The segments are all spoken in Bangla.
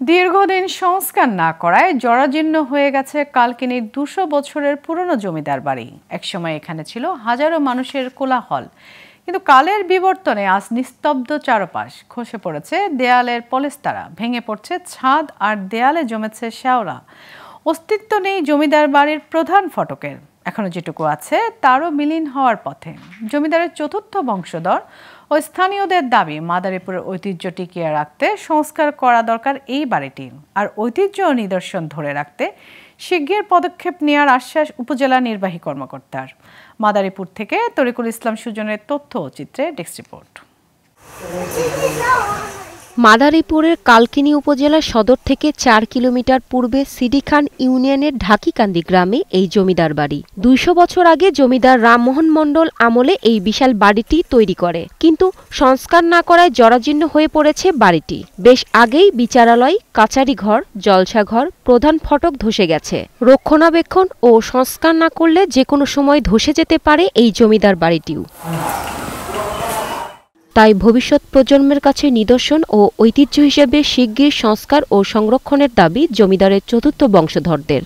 দীর্ঘদিন সংস্কার না করায় জরাজীর্ণ হয়ে গেছে কালকিনির ২০০ বছরের পুরনো জমিদার বাড়ি। একসময় এখানে ছিল হাজারো মানুষের কোলাহল, কিন্তু কালের বিবর্তনে আজ নিস্তব্ধ চারপাশ। খসে পড়েছে দেয়ালের পলেস্তারা, ভেঙে পড়ছে ছাদ, আর দেয়ালে জমেছে শ্যাওলা। অস্তিত্ব নেই জমিদার বাড়ির প্রধান ফটকের। এখনো যেটুকু আছে তারও বিলীন হওয়ার পথে। জমিদারের চতুর্থ বংশধর ও স্থানীয়দের দাবি, মাদারীপুরের ঐতিহ্য টিকিয়ে রাখতে সংস্কার করা দরকার এই বাড়িটি। আর ঐতিহ্য ও নিদর্শন ধরে রাখতে শিগগির পদক্ষেপ নেওয়ার আশ্বাস উপজেলা নির্বাহী কর্মকর্তার। মাদারীপুর থেকে তরিকুল ইসলাম সুজনের তথ্য ও চিত্রে ডেস্ক রিপোর্ট। মাদারীপুরের কালকিনি উপজেলা সদর থেকে ৪ কিলোমিটার পূর্বে সিডিখান ইউনিয়নের ঢাকিকান্দি গ্রামে এই জমিদার বাড়ি। ২০০ বছর আগে জমিদার রামমোহন মণ্ডল আমলে এই বিশাল বাড়িটি তৈরি করে, কিন্তু সংস্কার না করায় জরাজীর্ণ হয়ে পড়েছে বাড়িটি। বেশ আগেই বিচারালয়, কাচারিঘর, জলসাঘর, প্রধান ফটক ধসে গেছে। রক্ষণাবেক্ষণ ও সংস্কার না করলে যে কোনো সময় ধসে যেতে পারে এই জমিদার বাড়িটিও। তাই ভবিষ্যৎ প্রজন্মের কাছে নিদর্শন ও ঐতিহ্য হিসেবে শিগগির সংস্কার ও সংরক্ষণের দাবি জমিদারের চতুর্থ বংশধরদের।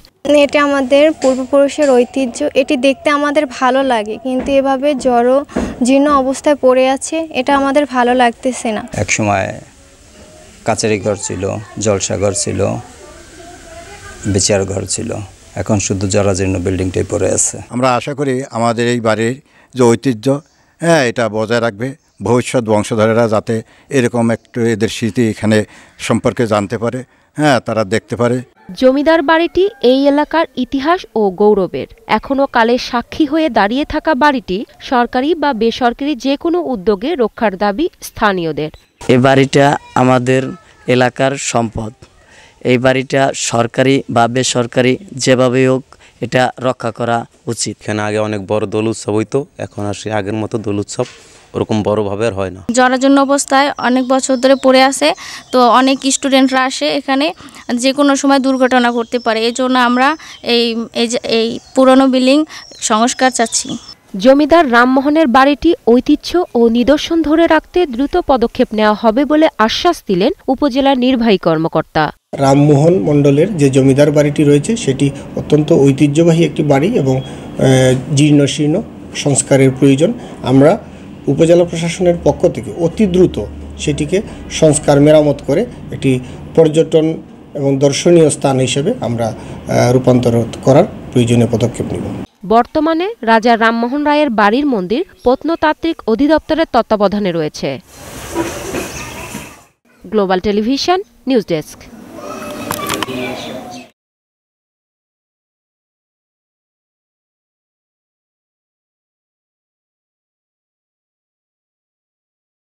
এটা আমাদের পূর্বপুরুষের ঐতিহ্য, এটি দেখতে আমাদের ভালো লাগে, কিন্তু এভাবে জীর্ণ অবস্থায় পড়ে আছে, এটা আমাদের ভালো লাগতেছে না। একসময় কাচারিঘর ছিল, জলসাঘর ছিল, বিচার ঘর ছিল, এখন শুধু জরাজীর্ণ বিল্ডিংটাই পড়ে আছে। আমরা আশা করি আমাদের এই বাড়ির যে ঐতিহ্য, এটা বজায় রাখবে। ভবিষ্যৎ বংশধরেরা যাতে এরকম একটু এদের স্মৃতি এখানে সম্পর্কে জানতে পারে, তারা দেখতে পারে। জমিদার বাড়িটি এই এলাকার ইতিহাস ও গৌরবের। এখনও কালের সাক্ষী হয়ে দাঁড়িয়ে থাকা বাড়িটি সরকারি বা বেসরকারি যে কোনো উদ্যোগে রক্ষার দাবি স্থানীয়দের। এই বাড়িটা আমাদের এলাকার সম্পদ। এই বাড়িটা সরকারি বা বেসরকারি যেভাবে হোক এটা রক্ষা করা উচিত। এখানে আগে অনেক বড় দোল উৎসব হইতো, এখন আর সেই আগের মতো দোল উৎসব ওরকম বড়ভাবে আর হয় না। জরাজীর্ণ অবস্থায় অনেক বছর ধরে পড়ে আছে, তো অনেক স্টুডেন্টরা আসে এখানে, যে কোনো সময় দুর্ঘটনা ঘটতে পারে। এই জন্য আমরা এই পুরনো বিল্ডিং সংস্কার চাচ্ছি। জমিদার রামমোহনের বাড়িটি ঐতিহ্য ও নিদর্শন ধরে রাখতে দ্রুত পদক্ষেপ নেওয়া হবে বলে আশ্বাস দিলেন উপজেলার নির্বাহী কর্মকর্তা। রামমোহন মণ্ডলের যে জমিদার বাড়িটি রয়েছে সেটি অত্যন্ত ঐতিহ্যবাহী একটি বাড়ি এবং জীর্ণশীর্ণ, সংস্কারের প্রয়োজন। আমরা উপজেলা প্রশাসনের পক্ষ থেকে অতি দ্রুত সেটিকে সংস্কার মেরামত করে একটি পর্যটন এবং দর্শনীয় স্থান হিসেবে আমরা রূপান্তর করার প্রয়োজনীয় পদক্ষেপ নেব। বর্তমানে রাজা রামমোহন রায়ের বাড়ির মন্দির প্রত্নতাত্ত্বিক অধিদপ্তরের তত্ত্বাবধানে রয়েছে। Global television news desk.